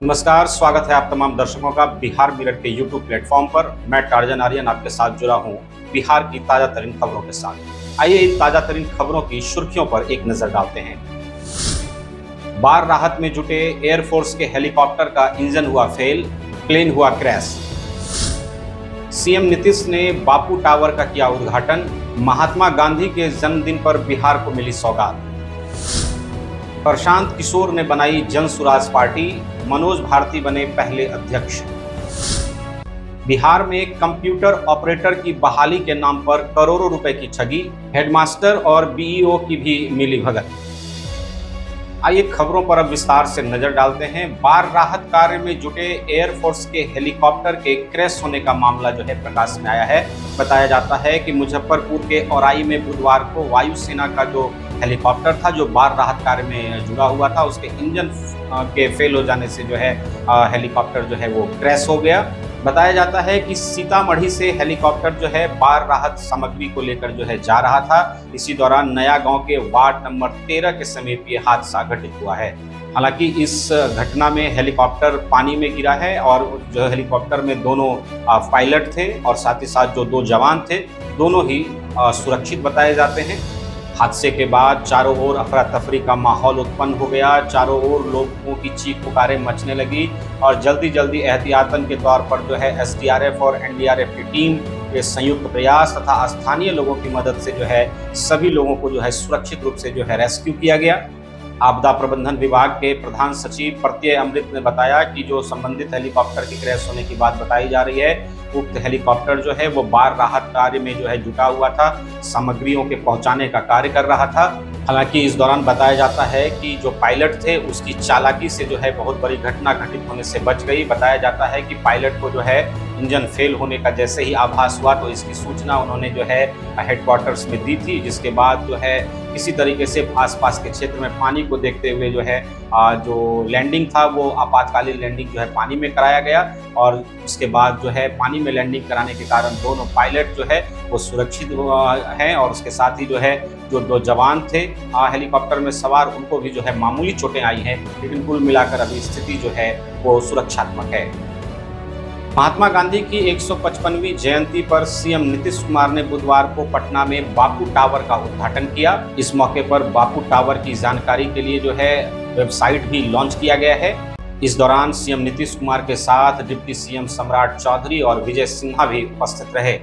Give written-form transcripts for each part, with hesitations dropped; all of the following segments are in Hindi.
नमस्कार, स्वागत है आप तमाम दर्शकों का बिहार मिरर के यूट्यूब प्लेटफॉर्म पर। मैं टार्जन आर्यन आपके साथ जुड़ा हूं बिहार की ताजा तरीन खबरों के साथ। आइए इन ताजा तरीन खबरों की सुर्खियों पर एक नजर डालते हैं। बाढ़ राहत में जुटे एयरफोर्स के हेलीकॉप्टर का इंजन हुआ फेल, प्लेन हुआ क्रैश। सीएम नीतीश ने बापू टावर का किया उद्घाटन, महात्मा गांधी के जन्मदिन पर बिहार को मिली सौगात। प्रशांत किशोर ने बनाई जन सुराज पार्टी, मनोज भारती बने पहले अध्यक्ष। बिहार में कंप्यूटर ऑपरेटर की बहाली के नाम पर करोड़ों रुपए की ठगी, हेडमास्टर और बीईओ की भी मिली भगत। आइए खबरों पर अब विस्तार से नजर डालते हैं। बाढ़ राहत कार्य में जुटे एयरफोर्स के हेलीकॉप्टर के क्रैश होने का मामला जो है प्रकाश में आया है। बताया जाता है कि मुजफ्फरपुर के औराई में बुधवार को वायुसेना का जो हेलीकॉप्टर था, जो बाढ़ राहत कार्य में जुड़ा हुआ था, उसके इंजन के फेल हो जाने से जो है हेलीकॉप्टर जो है वो क्रैश हो गया। बताया जाता है कि सीतामढ़ी से हेलीकॉप्टर जो है बाढ़ राहत सामग्री को लेकर जो है जा रहा था। इसी दौरान नया गांव के वार्ड नंबर 13 के समीप ये हादसा घटित हुआ है। हालांकि इस घटना में हेलीकॉप्टर पानी में गिरा है और जो हेलीकॉप्टर में दोनों पायलट थे और साथ ही साथ जो दो जवान थे, दोनों ही सुरक्षित बताए जाते हैं। हादसे के बाद चारों ओर अफरा तफरी का माहौल उत्पन्न हो गया। चारों ओर लोगों की चीख पुकारें मचने लगी और जल्दी जल्दी एहतियातन के तौर पर जो है एसडीआरएफ और एनडीआरएफ की टीम के संयुक्त प्रयास तथा स्थानीय लोगों की मदद से जो है सभी लोगों को जो है सुरक्षित रूप से जो है रेस्क्यू किया गया। आपदा प्रबंधन विभाग के प्रधान सचिव प्रत्यय अमृत ने बताया कि जो संबंधित हेलीकॉप्टर की क्रैश होने की बात बताई जा रही है, उक्त हेलीकॉप्टर जो है वो बाढ़ राहत कार्य में जो है जुटा हुआ था, सामग्रियों के पहुंचाने का कार्य कर रहा था। हालांकि इस दौरान बताया जाता है कि जो पायलट थे उसकी चालाकी से जो है बहुत बड़ी घटना घटित होने से बच गई। बताया जाता है कि पायलट को जो है इंजन फेल होने का जैसे ही आभास हुआ तो इसकी सूचना उन्होंने जो है हेडक्वार्टर्स में दी थी, जिसके बाद जो है किसी तरीके से आसपास के क्षेत्र में पानी को देखते हुए जो है जो लैंडिंग था वो आपातकालीन लैंडिंग जो है पानी में कराया गया और उसके बाद जो है पानी में लैंडिंग कराने के कारण दोनों पायलट जो है वो सुरक्षित हैं और उसके साथ ही जो है जो दो जवान थे हेलीकॉप्टर में सवार, उनको भी जो है मामूली चोटें आई हैं, लेकिन कुल मिलाकर अभी स्थिति जो है वो सुरक्षात्मक है। महात्मा गांधी की 155वीं जयंती पर सीएम नीतीश कुमार ने बुधवार को पटना में बापू टावर का उद्घाटन किया। इस मौके पर बापू टावर की जानकारी के लिए जो है वेबसाइट भी लॉन्च किया गया है। इस दौरान सीएम नीतीश कुमार के साथ डिप्टी सीएम सम्राट चौधरी और विजय सिन्हा भी उपस्थित रहे।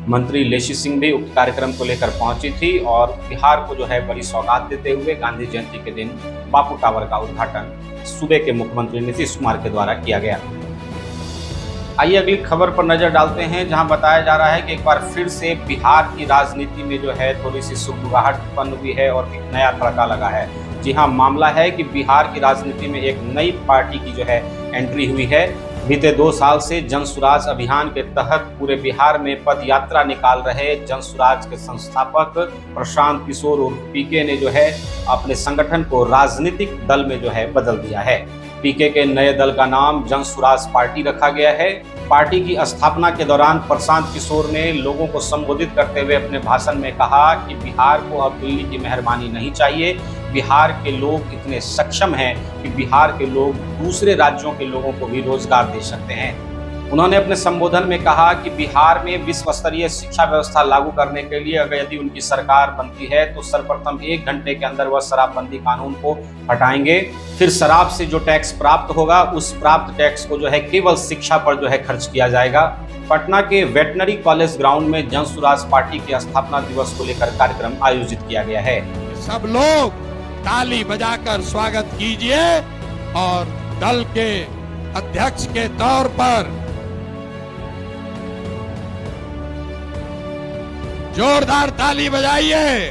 मंत्री लेशी सिंह भी उक्त कार्यक्रम को लेकर पहुंची थी और बिहार को जो है बड़ी सौगात देते हुए गांधी जयंती के दिन बापू टावर का उद्घाटन सूबे के मुख्यमंत्री नीतीश कुमार के द्वारा किया गया। आइए अगली खबर पर नजर डालते हैं, जहां बताया जा रहा है कि एक बार फिर से बिहार की राजनीति में जो है थोड़ी सी सुगबुगाहट उत्पन्न हुई है और एक नया तड़का लगा है। जी हां, मामला है कि बिहार की राजनीति में एक नई पार्टी की जो है एंट्री हुई है। बीते 2 साल से जन सुराज अभियान के तहत पूरे बिहार में पद यात्रा निकाल रहे जन सुराज के संस्थापक प्रशांत किशोर और पीके ने जो है अपने संगठन को राजनीतिक दल में जो है बदल दिया है। पीके के नए दल का नाम जन सुराज पार्टी रखा गया है। पार्टी की स्थापना के दौरान प्रशांत किशोर ने लोगों को संबोधित करते हुए अपने भाषण में कहा कि बिहार को अब दिल्ली की मेहरबानी नहीं चाहिए। बिहार के लोग इतने सक्षम हैं कि बिहार के लोग दूसरे राज्यों के लोगों को भी रोजगार दे सकते हैं। उन्होंने अपने संबोधन में कहा कि बिहार में विश्व स्तरीय शिक्षा व्यवस्था लागू करने के लिए अगर यदि उनकी सरकार बनती है तो सर्वप्रथम 1 घंटे के अंदर वह शराबबंदी कानून को हटाएंगे। फिर शराब से जो टैक्स प्राप्त होगा उस प्राप्त टैक्स को जो है केवल शिक्षा पर जो है खर्च किया जाएगा। पटना के वेटनरी कॉलेज ग्राउंड में जन सुराज पार्टी के स्थापना दिवस को लेकर कार्यक्रम आयोजित किया गया है। सब लोग ताली बजाकर स्वागत कीजिए और दल के अध्यक्ष के तौर पर जोरदार ताली बजाइए।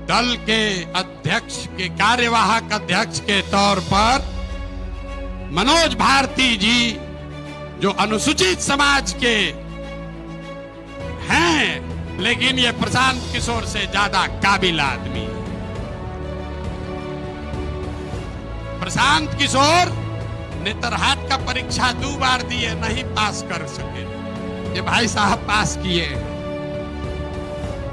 दल के अध्यक्ष के कार्यवाहक अध्यक्ष के तौर पर मनोज भारती जी, जो अनुसूचित समाज के हैं लेकिन ये प्रशांत किशोर से ज्यादा काबिल आदमी है। प्रशांत किशोर नेतरहाट का परीक्षा 2 बार दिए, नहीं पास कर सके। ये भाई साहब पास किए।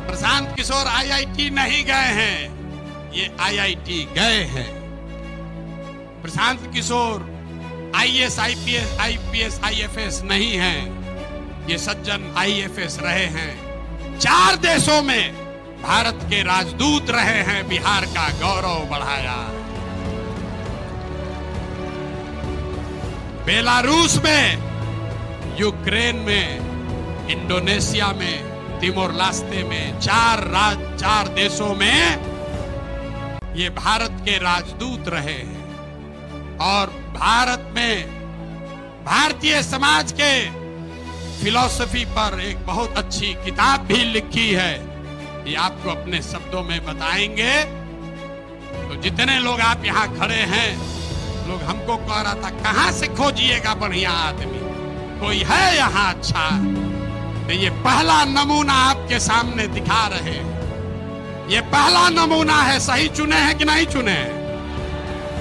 प्रशांत किशोर आईआईटी नहीं गए हैं, ये आईआईटी गए हैं। Prashant Kishor IAS, IPS, IFS नहीं हैं। ये सज्जन आईएफएस रहे हैं, 4 देशों में भारत के राजदूत रहे हैं, बिहार का गौरव बढ़ाया। बेलारूस में, यूक्रेन में, इंडोनेशिया में, तिमोर लास्ते में, 4 देशों में ये भारत के राजदूत रहे हैं। और भारत में भारतीय समाज के फिलॉसफी पर एक बहुत अच्छी किताब भी लिखी है, ये आपको अपने शब्दों में बताएंगे। तो जितने लोग आप यहाँ खड़े हैं, लोग हमको कह रहा था कहां से खोजिएगा बढ़िया आदमी, कोई है यहाँ अच्छा? तो ये पहला नमूना आपके सामने दिखा रहे हैं। ये पहला नमूना है, सही चुने हैं कि नहीं चुने हैं?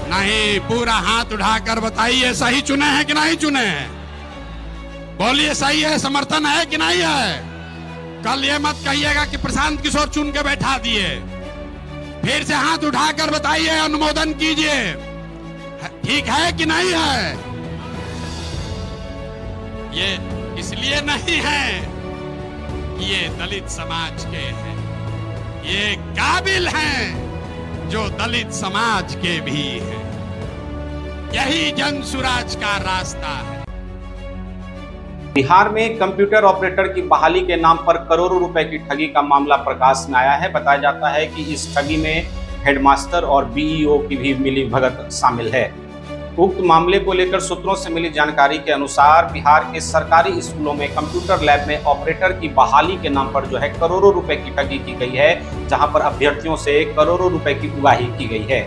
नहीं, पूरा हाथ उठाकर बताइए सही चुने हैं कि नहीं चुने हैं? बोलिए सही है, समर्थन है कि नहीं है? कल ये मत कहिएगा कि प्रशांत किशोर चुन के बैठा दिए। फिर से हाथ उठाकर बताइए, अनुमोदन कीजिए, ठीक है कि नहीं है? ये इसलिए नहीं है कि ये दलित समाज के हैं, ये काबिल हैं जो दलित समाज के भी हैं। यही जन सुराज का रास्ता है। बिहार में कंप्यूटर ऑपरेटर की बहाली के नाम पर करोड़ों रुपए की ठगी का मामला प्रकाश में आया है। बताया जाता है कि इस ठगी में हेडमास्टर और बीईओ की भी मिलीभगत शामिल है। उक्त मामले को लेकर सूत्रों से मिली जानकारी के अनुसार बिहार के सरकारी स्कूलों में कंप्यूटर लैब में ऑपरेटर की बहाली के नाम पर जो है करोड़ों रुपए की ठगी की गई है, जहां पर अभ्यर्थियों से करोड़ों रुपए की उगाही की गई है।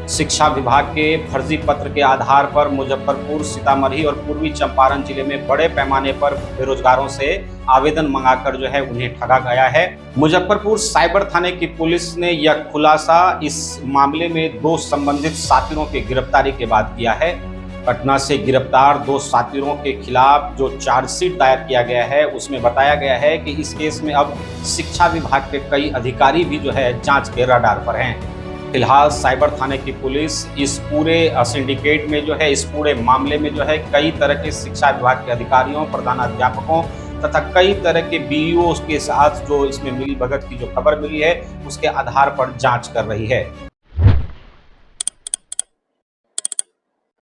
शिक्षा विभाग के फर्जी पत्र के आधार पर मुजफ्फरपुर, सीतामढ़ी और पूर्वी चंपारण जिले में बड़े पैमाने पर बेरोजगारों से आवेदन मंगाकर जो है उन्हें ठगा गया है। मुजफ्फरपुर साइबर थाने की पुलिस ने यह खुलासा इस मामले में 2 संबंधित साथियों की गिरफ्तारी के बाद किया है। घटना से गिरफ्तार 2 साथियों के खिलाफ जो चार्जशीट दायर किया गया है, उसमें बताया गया है कि इस केस में अब शिक्षा विभाग के कई अधिकारी भी जो है जांच के रडार पर हैं। फिलहाल साइबर थाने की पुलिस इस पूरे सिंडिकेट में जो है, इस पूरे मामले में जो है कई तरह के शिक्षा विभाग के अधिकारियों, प्रधानाध्यापकों तथा कई तरह के बीईओ के साथ जो इसमें मिलीभगत की जो खबर मिली है, उसके आधार पर जांच कर रही है।